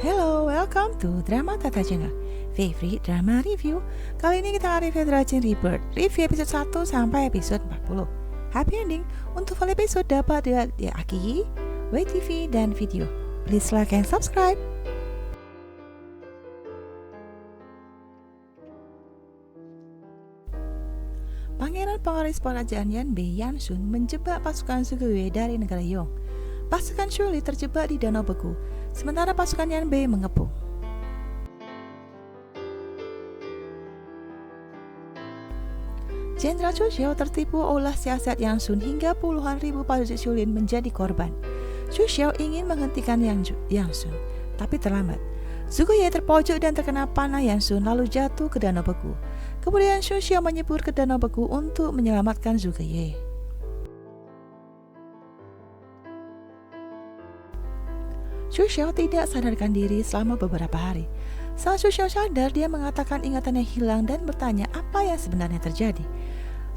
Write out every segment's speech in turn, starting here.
Hello, welcome to Drama Tata Channel, favorite drama review. Kali ini kita akan review Dragon Rebirth, review episode 1 sampai episode 40. Happy ending. Untuk full episode dapat dilihat di Aki, WTV, dan video. Please like and subscribe. Pangeran pewaris kerajaan Yanbei, Yansun, menjebak pasukan Zhuge dari negara Yong. Pasukan Shuli terjebak di Danau Beku, sementara pasukan Yanbei mengepung. Jenderal Xu Xiao tertipu ulah siasat Yansun hingga puluhan ribu prajurit Shulin menjadi korban. Xu Xiao ingin menghentikan Yansun, tapi terlambat. Zhuge terpojok dan terkena panah Yansun lalu jatuh ke Danau Beku. Kemudian Xu Xiao menyebur ke Danau Beku untuk menyelamatkan Zhuge. Xu Xiao tidak sadarkan diri selama beberapa hari. Saat Xu Xiao sadar, dia mengatakan ingatannya hilang dan bertanya apa yang sebenarnya terjadi.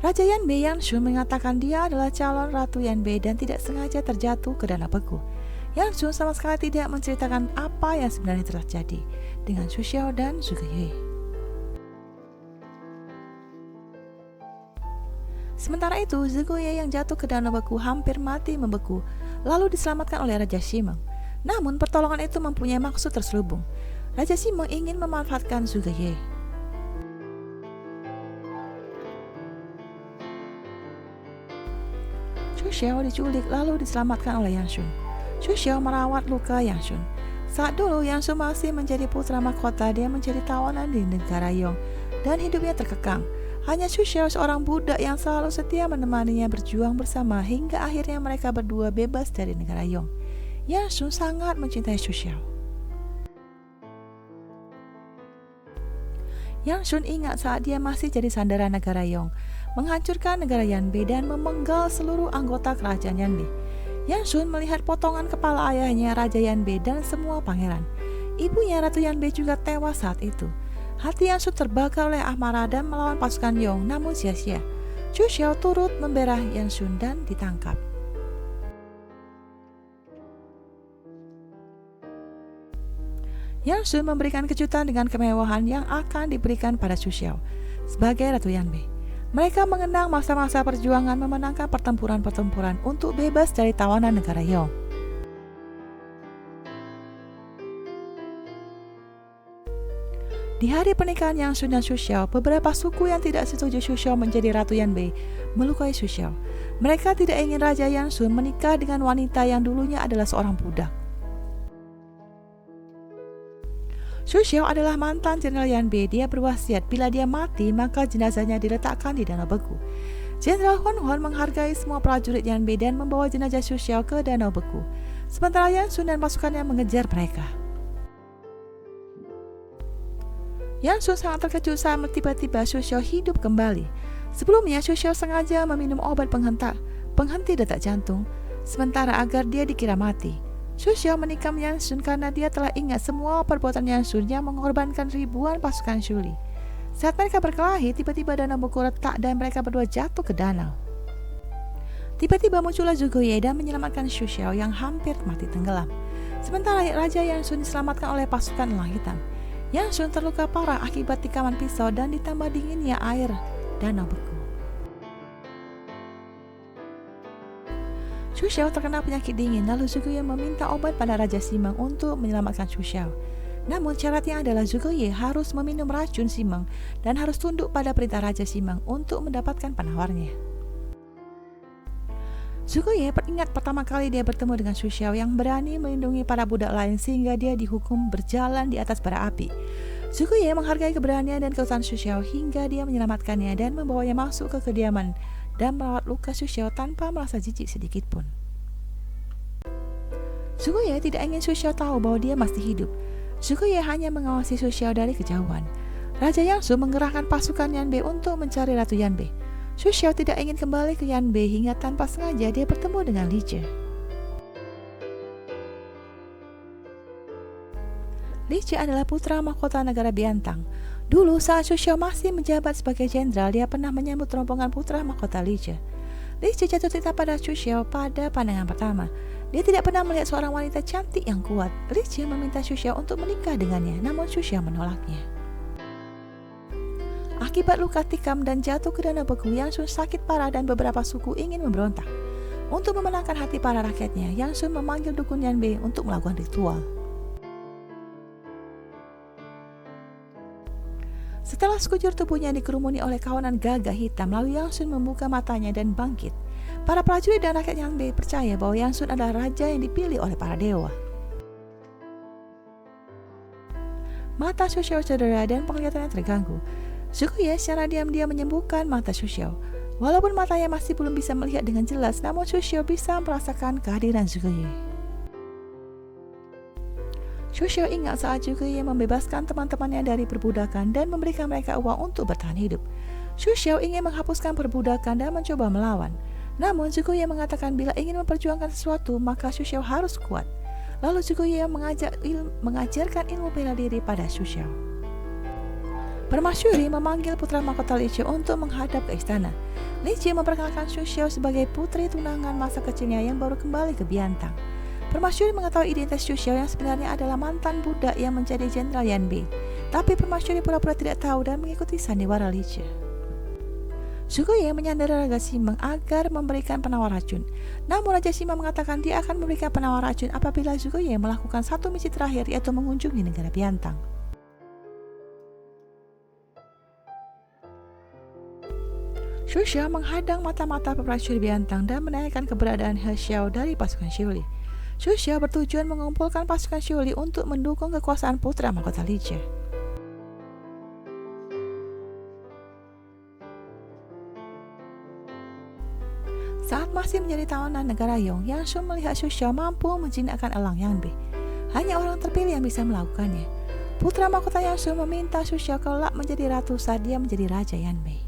Raja Yanbei Yansun mengatakan dia adalah calon Ratu Yanbei dan tidak sengaja terjatuh ke Danau Beku. Yansun sama sekali tidak menceritakan apa yang sebenarnya terjadi dengan Xu Xiao dan Zhuge. Sementara itu, Zhuge yang jatuh ke Danau Beku hampir mati membeku, lalu diselamatkan oleh Raja Shimeng. Namun pertolongan itu mempunyai maksud terselubung. Raja Shimeng ingin memanfaatkan Zhuge. Xu Xiao diculik lalu diselamatkan oleh Yansun. Xu Xiao merawat luka Yansun. Saat dulu Yansun masih menjadi putra mahkota, dia menjadi tawanan di negara Yong dan hidupnya terkekang. Hanya Xu Xiao seorang budak yang selalu setia menemaninya berjuang bersama hingga akhirnya mereka berdua bebas dari negara Yong. Yansun sangat mencintai Xu Xiao. Yansun ingat saat dia masih jadi sandaran negara Yong, menghancurkan negara Yanbei dan memenggal seluruh anggota kerajaan Yanbei. Yansun melihat potongan kepala ayahnya Raja Yanbei dan semua pangeran. Ibunya Ratu Yanbei juga tewas saat itu. Hati Yansun terbakar oleh amarah dan melawan pasukan Yong, namun sia-sia. Xu Xiao turut membela Yansun dan ditangkap. Yansun memberikan kejutan dengan kemewahan yang akan diberikan pada Xu Xiao sebagai Ratu Yanbei. Mereka mengenang masa-masa perjuangan memenangkan pertempuran-pertempuran untuk bebas dari tawanan negara Yong. Di hari pernikahan Yansun dan Xu Xiao, beberapa suku yang tidak setuju Xu Xiao menjadi Ratu Yanbei melukai Xu Xiao. Mereka tidak ingin Raja Yansun menikah dengan wanita yang dulunya adalah seorang budak. Xu Xiao adalah mantan Jenderal Yanbei. Dia berwasiat bila dia mati maka jenazahnya diletakkan di Danau Beku. Jenderal Huan Huan menghargai semua prajurit Yanbei dan membawa jenazah Xu Xiao ke Danau Beku. Sementara Yansun dan pasukannya mengejar mereka. Yansun sangat terkejut saat tiba-tiba Xu Xiao hidup kembali. Sebelumnya Xu Xiao sengaja meminum obat penghenti detak jantung, sementara agar dia dikira mati. Xu Xiao menikam Yansun karena dia telah ingat semua perbuatan Yansun yang mengorbankan ribuan pasukan Shuli. Saat mereka berkelahi, tiba-tiba Danau Beku retak dan mereka berdua jatuh ke danau. Tiba-tiba muncullah Zhuge dan menyelamatkan Xu Xiao yang hampir mati tenggelam. Sementara Raja Yansun diselamatkan oleh pasukan Elang Hitam. Yansun terluka parah akibat tikaman pisau dan ditambah dinginnya air Danau Beku. Xu Xiao terkena penyakit dingin, lalu Zhuge meminta obat pada Raja Shimeng untuk menyelamatkan Xu Xiao. Namun syaratnya adalah Zhuge harus meminum racun Shimeng dan harus tunduk pada perintah Raja Shimeng untuk mendapatkan penawarnya. Zhuge ingat pertama kali dia bertemu dengan Xu Xiao yang berani melindungi para budak lain sehingga dia dihukum berjalan di atas bara api. Zhuge menghargai keberanian dan keutuhan Xu Xiao hingga dia menyelamatkannya dan membawanya masuk ke kediaman dan merawat luka Xu Xiao tanpa merasa jijik sedikit pun. Zhuge tidak ingin Xu Xiao tahu bahwa dia masih hidup. Zhuge hanya mengawasi Xu Xiao dari kejauhan. Raja Yansun mengerahkan pasukan Yanbei untuk mencari Ratu Yanbei. Xu Xiao tidak ingin kembali ke Yanbei hingga tanpa sengaja dia bertemu dengan Li Jie. Li Jie adalah putra mahkota negara Biantang. Dulu saat Xu Xiao masih menjabat sebagai jenderal, dia pernah menyambut rombongan putra mahkota Li Jie. Li Jie jatuh cinta pada Xu Xiao pada pandangan pertama. Dia tidak pernah melihat seorang wanita cantik yang kuat. Li Jie meminta Xu Xiao untuk menikah dengannya, namun Xu Xiao menolaknya. Akibat luka tikam dan jatuh ke danau beku, Yang Sun sakit parah dan beberapa suku ingin memberontak. Untuk memenangkan hati para rakyatnya, Yang Sun memanggil dukun Yan Bei untuk melakukan ritual. Setelah sekujur tubuhnya dikerumuni oleh kawanan gagak hitam, lalu Yang Sun membuka matanya dan bangkit. Para prajurit dan rakyat Yan Bei percaya bahwa Yang Sun adalah raja yang dipilih oleh para dewa. Mata Xu Xiao cedera dan penglihatannya terganggu. Zhuge Ye secara diam-diam menyembuhkan mata Xu Xiao. Walaupun matanya masih belum bisa melihat dengan jelas, namun Xu Xiao bisa merasakan kehadiran Zhuge Ye. Xu Xiao ingat saat Zhuge Ye membebaskan teman-temannya dari perbudakan dan memberikan mereka uang untuk bertahan hidup. Xu Xiao ingin menghapuskan perbudakan dan mencoba melawan. Namun Zhuge Ye mengatakan bila ingin memperjuangkan sesuatu, maka Xu Xiao harus kuat. Lalu Zhuge Ye mengajarkan ilmu bela diri pada Xu Xiao. Permasyuri memanggil putra mahkota Li Jie untuk menghadap ke istana. Li Jie memperkenalkan Xu Xiao sebagai putri tunangan masa kecilnya yang baru kembali ke Biantang. Permasyuri mengetahui identitas Xu Xiao yang sebenarnya adalah mantan budak yang menjadi jenderal Yan Bei. Tapi Permasyuri pura-pura tidak tahu dan mengikuti sandiwara Li Jie. Zhuge Ye menyandera Raja Simeng agar memberikan penawar racun. Namun Raja Simeng mengatakan dia akan memberikan penawar racun apabila Zhuge Ye melakukan satu misi terakhir, yaitu mengunjungi negara Biantang. Xu Xiao menghadang mata-mata prajurit Biantang dan menanyakan keberadaan He Xiao dari pasukan Xiuli. Xu Xiao bertujuan mengumpulkan pasukan Xiuli untuk mendukung kekuasaan putra mahkota Li Jie. Saat masih menjadi tawanan negara Yong, Yang Sun melihat Xu Xiao mampu menjinakkan elang Yan Bei. Hanya orang terpilih yang bisa melakukannya. Putra mahkota Yang Sun meminta Xu Xiao kelak menjadi ratu saat dia menjadi raja Yan Bei.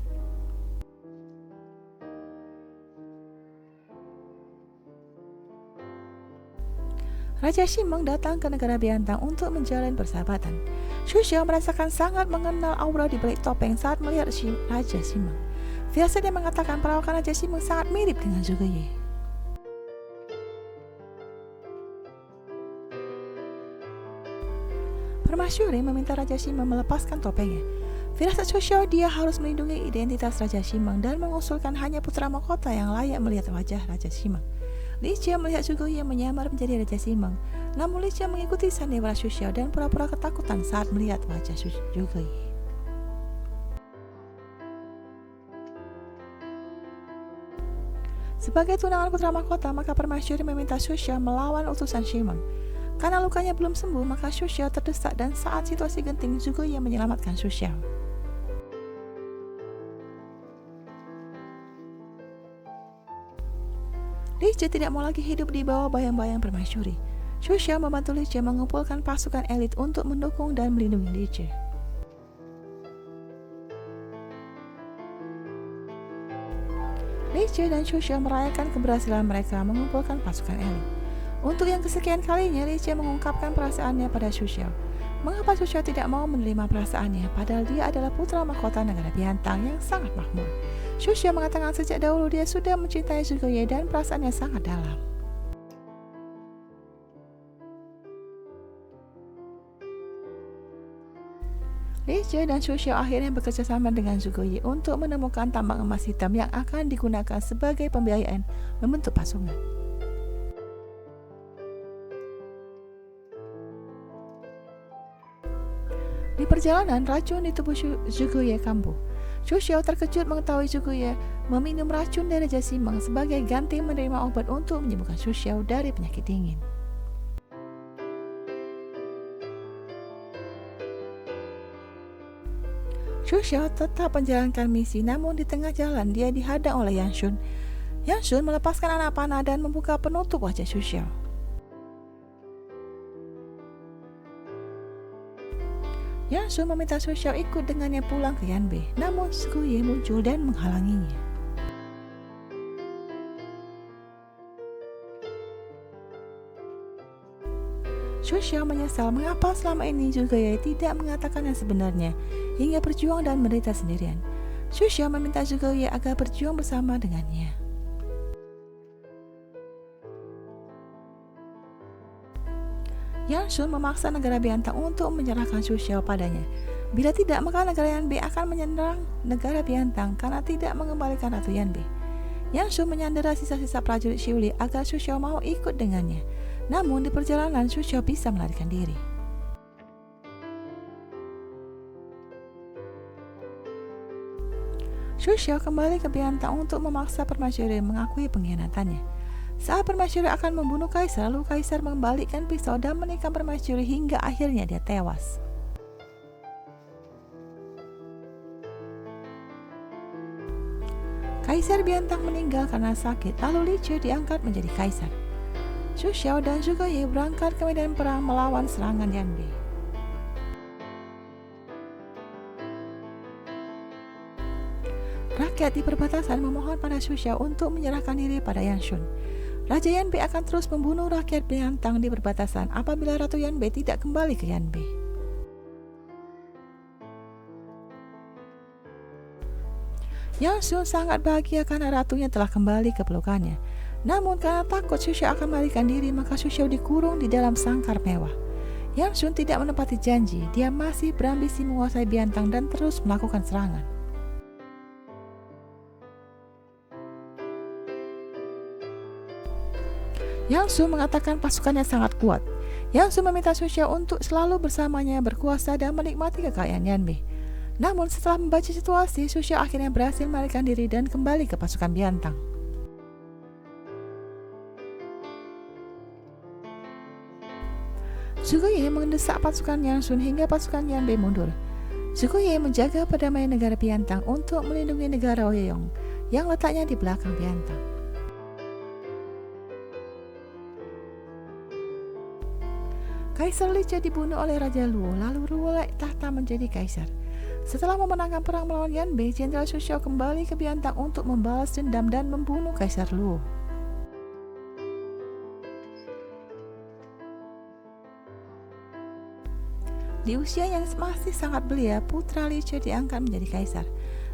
Raja Simeng datang ke negara Biantang untuk menjalin persahabatan. Xu Xiao merasakan sangat mengenal aura di balik topeng saat melihat Raja Simeng. Firasatnya mengatakan perawakan Raja Simeng sangat mirip dengan Zhuge Ye. Permasyuri meminta Raja Simeng melepaskan topengnya. Firasat Xu Xiao dia harus melindungi identitas Raja Simeng dan mengusulkan hanya putra mahkota yang layak melihat wajah Raja Simeng. Li Jie melihat Zhuge Ye menyamar menjadi Raja Simeng, namun Li Jie mengikuti sandiwara Xu Xiao dan pura-pura ketakutan saat melihat wajah Zhuge Ye. Sebagai tunangan putra mahkota, maka Permasyuri meminta Xu Xiao melawan utusan Simeng. Karena lukanya belum sembuh, maka Xu Xiao terdesak dan saat situasi genting, Zhuge Ye menyelamatkan Xu Xiao. Li Jie tidak mau lagi hidup di bawah bayang-bayang Permasyuri. Xu Xiao membantu Li Jie mengumpulkan pasukan elit untuk mendukung dan melindungi Li Jie. Li Jie dan Xu Xiao merayakan keberhasilan mereka mengumpulkan pasukan elit. Untuk yang kesekian kalinya, Li Jie mengungkapkan perasaannya pada Xu Xiao. Mengapa Xu Xiao tidak mau menerima perasaannya, padahal dia adalah putra mahkota negara Biantang yang sangat makmur. Xu Xiao mengatakan sejak dahulu dia sudah mencintai Zhuge Ye dan perasaannya sangat dalam. Li Jie dan Xu Xiao akhirnya bekerja sama dengan Zhuge Ye untuk menemukan tambang emas hitam yang akan digunakan sebagai pembiayaan membentuk pasungan. Di perjalanan, racun di tubuh Zhuge Ye kambuh. Xu Xiao terkejut mengetahui Zhuge Ye meminum racun dari Raja Simeng sebagai ganti menerima obat untuk menyembuhkan Xu Xiao dari penyakit dingin. Xu Xiao tetap menjalankan misi, namun di tengah jalan dia dihadang oleh Yang Sun. Yang Sun melepaskan anak panah dan membuka penutup wajah Xu Xiao. Yang Sun meminta Xu Xiao ikut dengannya pulang ke Yan Bei, namun Zhuge Ye muncul dan menghalanginya. Xu Xiao menyesal mengapa selama ini Zhuge Ye tidak mengatakan yang sebenarnya, hingga berjuang dan menderita sendirian. Xu Xiao meminta Zhuge Ye agar berjuang bersama dengannya. Yang Sun memaksa negara Biantang untuk menyerahkan Xu Xiao padanya. Bila tidak, maka negara Yanbei akan menyerang negara Biantang karena tidak mengembalikan Ratu Yanbei. Yang Sun menyandera sisa-sisa prajurit Xiuli agar Xu Xiao mau ikut dengannya. Namun di perjalanan Xu Xiao bisa melarikan diri. Xu Xiao kembali ke Biantang untuk memaksa permaisuri mengakui pengkhianatannya. Saat permaisuri akan membunuh kaisar, lalu kaisar membalikkan pisau dan menikam permaisuri hingga akhirnya dia tewas. Kaisar Biantang meninggal karena sakit, lalu Li Chu diangkat menjadi kaisar. Xu Xiao dan Zhuge Ye berangkat ke medan perang melawan serangan Yanbei. Rakyat di perbatasan memohon pada Xu Xiao untuk menyerahkan diri pada Yang Shun. Raja Yanbei akan terus membunuh rakyat Biantang di perbatasan apabila Ratu Yanbei tidak kembali ke Yanbei. Yang Shun sangat bahagia karena ratunya telah kembali ke pelukannya. Namun karena takut Xu Xiao akan melarikan diri, maka Xu Xiao dikurung di dalam sangkar mewah. Yang Shun tidak menepati janji, dia masih berambisi menguasai Biantang dan terus melakukan serangan. Yang Shun mengatakan pasukannya sangat kuat. Yang Shun meminta Xu Xiao untuk selalu bersamanya, berkuasa dan menikmati kekayaan Yanbei. Namun setelah membaca situasi, Xu Xiao akhirnya berhasil melarikan diri dan kembali ke pasukan Biantang. Zhuge Ye mendesak pasukan Yang Shun hingga pasukan Yanbei mundur. Zhuge Ye menjaga perdamaian negara Biantang untuk melindungi negara Ouyang yang letaknya di belakang Biantang. Kaisar Li Jia dibunuh oleh Raja Luo, lalu Luo naik tahta menjadi kaisar. Setelah memenangkan perang melawan Yanbei, Jenderal Xu Xiao kembali ke Biantang untuk membalas dendam dan membunuh Kaisar Luo. Di usia yang masih sangat belia, putra Li Jia diangkat menjadi kaisar.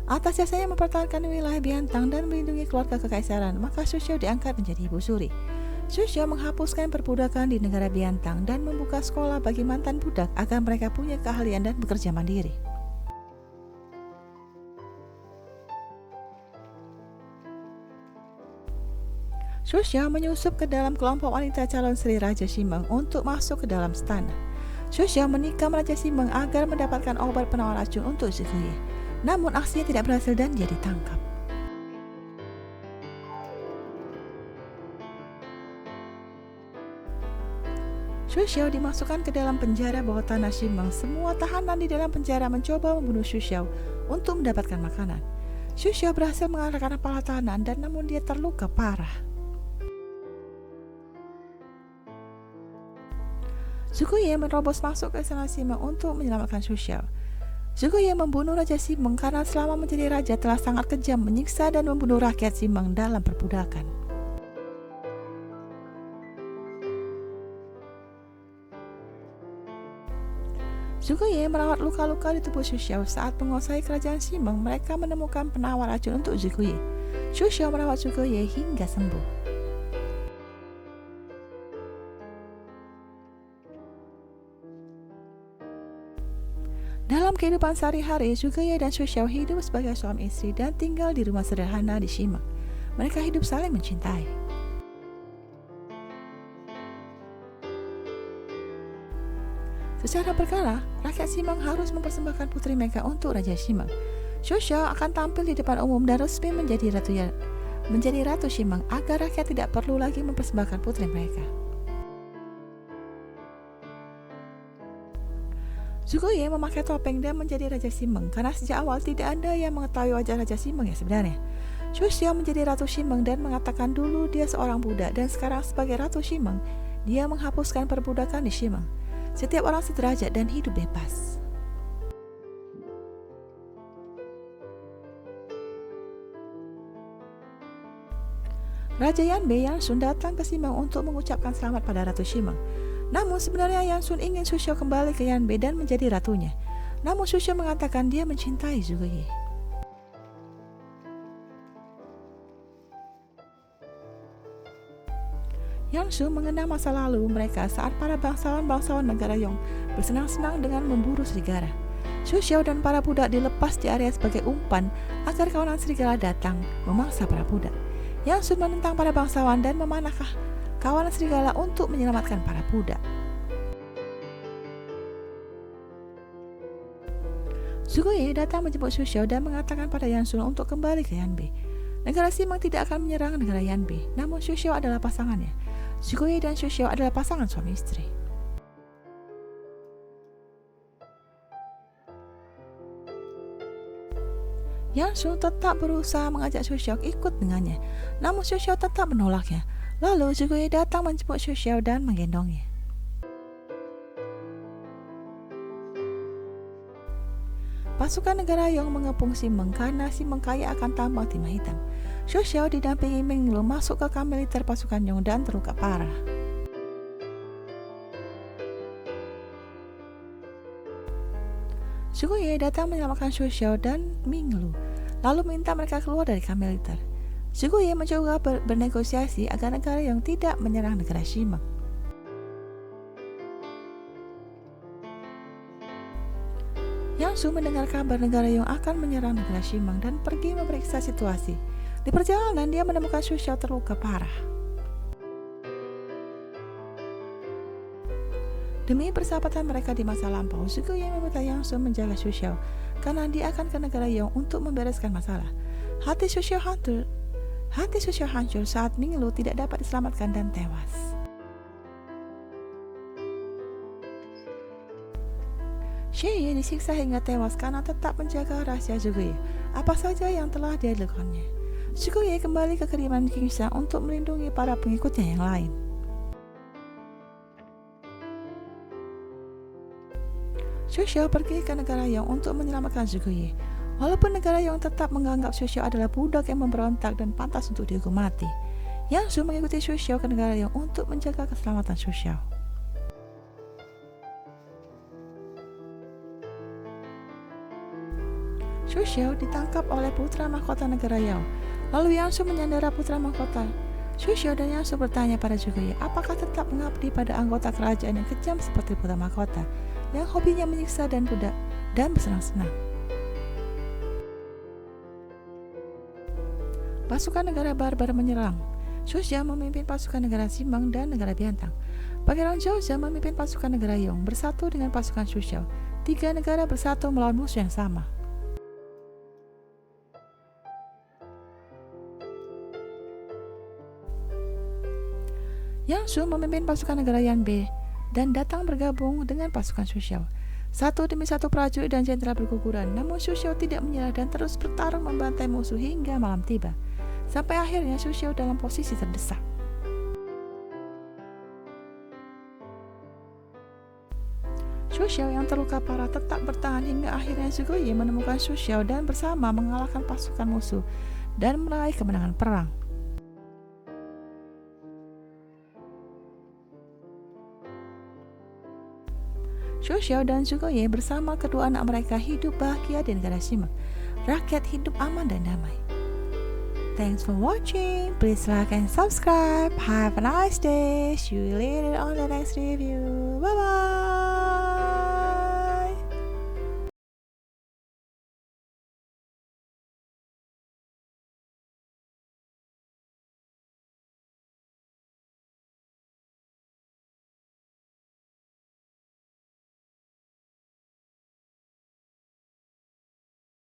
Atas jasanya mempertahankan wilayah Biantang dan melindungi keluarga kekaisaran, maka Xu Xiao diangkat menjadi ibu suri. Xu Xiao menghapuskan perbudakan di negara Biantang dan membuka sekolah bagi mantan budak agar mereka punya keahlian dan bekerja mandiri. Xu Xiao menyusup ke dalam kelompok wanita calon Sri Raja Ximeng untuk masuk ke dalam istana. Xu Xiao menikam Raja Ximeng agar mendapatkan obat penawar racun untuk Zhuge Ye. Namun aksinya tidak berhasil dan dia ditangkap. Xu Xiao dimasukkan ke dalam penjara bawah tanah Ximeng. Semua tahanan di dalam penjara mencoba membunuh Xu Xiao untuk mendapatkan makanan. Xu Xiao berhasil mengalahkan kepala tahanan dan namun dia terluka parah. Zhuge Ye menerobos masuk ke istana Ximeng untuk menyelamatkan Xu Xiao. Zhuge Ye membunuh Raja Ximeng karena selama menjadi raja telah sangat kejam menyiksa dan membunuh rakyat Ximeng dalam perbudakan. Zhuge Ye merawat luka-luka di tubuh Xu Xiao. Saat menguasai kerajaan Ximeng, mereka menemukan penawar racun untuk Zhuge Ye. Xu Xiao merawat Zhuge Ye hingga sembuh. Dalam kehidupan sehari-hari, Zhuge Ye dan Xu Xiao hidup sebagai suami istri dan tinggal di rumah sederhana di Ximeng. Mereka hidup saling mencintai. Secara berkala, rakyat Ximeng harus mempersembahkan putri mereka untuk Raja Ximeng. Xu Xiao akan tampil di depan umum dan resmi menjadi ratu Ximeng agar rakyat tidak perlu lagi mempersembahkan putri mereka. Zhuge Ye memakai topeng dan menjadi Raja Ximeng karena sejak awal tidak ada yang mengetahui wajah Raja Ximeng yang sebenarnya. Xu Xiao menjadi Ratu Ximeng dan mengatakan dulu dia seorang budak dan sekarang sebagai Ratu Ximeng, dia menghapuskan perbudakan di Ximeng. Setiap orang sederajat dan hidup bebas. Raja Yanbei Yang Shun datang ke Ximeng untuk mengucapkan selamat pada Ratu Ximeng. Namun sebenarnya Yang Shun ingin Xu Xiao kembali ke Yanbei dan menjadi ratunya. Namun Xu Xiao mengatakan dia mencintai Zhuge Ye. Yang Su mengenang masa lalu mereka saat para bangsawan-bangsawan negara Yong bersenang-senang dengan memburu serigala. Xu Xiao dan para budak dilepas di area sebagai umpan agar kawanan serigala datang memangsa para budak. Yang Su menentang para bangsawan dan memanahkan kawanan serigala untuk menyelamatkan para budak. Zhuge datang menjemput Xu Xiao dan mengatakan pada Yang Su untuk kembali ke Yanbei. Negara Simeng tidak akan menyerang negara Yanbei, namun Xu Xiao adalah pasangannya. Zhuge dan Xu Xiao adalah pasangan suami istri. Yang Su tetap berusaha mengajak Xu Xiao ikut dengannya, namun Xu Xiao tetap menolaknya. Lalu Zhuge datang menjemput Xu Xiao dan menggendongnya. Pasukan negara Yong mengepung Simeng karena Simeng kaya akan tambang timah hitam. Xu Xiao didampingi Ming Lu masuk ke kamp militer pasukan Yong dan terluka parah. Zhuge datang menyelamatkan Xu Xiao dan Ming Lu, lalu minta mereka keluar dari kamp militer. Zhuge mencoba bernegosiasi agar negara Yong tidak menyerang negara Simeng. Yang Su mendengar kabar negara Yong akan menyerang negara Simeng dan pergi memeriksa situasi. Di perjalanan dia menemukan Xu Xiao terluka parah. Demi persahabatan mereka di masa lampau, Zhuge meminta Yang Su menjaga Xu Xiao karena dia akan ke negara Yong untuk membereskan masalah. Hati Xu Xiao hancur saat Ming Lu tidak dapat diselamatkan dan tewas. Xie disiksa hingga tewas karena tetap menjaga rahasia Zhuge, apa saja yang telah dia lakukannya. Zhuge kembali ke kediaman Qingshan untuk melindungi para pengikutnya yang lain. Xu Xiao pergi ke negara Yong untuk menyelamatkan Zhuge. Walaupun negara Yong tetap menganggap Xu Xiao adalah budak yang memberontak dan pantas untuk dihukum mati, Yang Su mengikuti Xu Xiao ke negara Yong untuk menjaga keselamatan Xu Xiao. Xu Xiao ditangkap oleh putra mahkota negara Yao. Lalu Yang Su menyandera putra mahkota. Xu Xiao dan Yang Su bertanya pada Zhuge apakah tetap mengabdi pada anggota kerajaan yang kejam seperti putra mahkota, yang hobinya menyiksa dan budak dan bersenang-senang. Pasukan negara barbar menyerang. Xu Xiao memimpin pasukan negara Simeng dan negara Biantang. Pangeran Zhao memimpin pasukan negara Yong bersatu dengan pasukan Xu Xiao. 3 negara bersatu melawan musuh yang sama. Yang Su memimpin pasukan negara Yanbei dan datang bergabung dengan pasukan Xu Xiao. Satu demi satu prajurit dan jenderal berguguran, namun Xu Xiao tidak menyerah dan terus bertarung membantai musuh hingga malam tiba. Sampai akhirnya Xu Xiao dalam posisi terdesak. Xu Xiao yang terluka parah tetap bertahan hingga akhirnya Zhuge menemukan Xu Xiao dan bersama mengalahkan pasukan musuh dan meraih kemenangan perang. Xu Xiao dan Zhuge bersama kedua anak mereka hidup bahagia di negara Simeng. Rakyat hidup aman dan damai. Thanks for watching. Please like and subscribe. Have a nice day. See you later on the next review. Bye bye.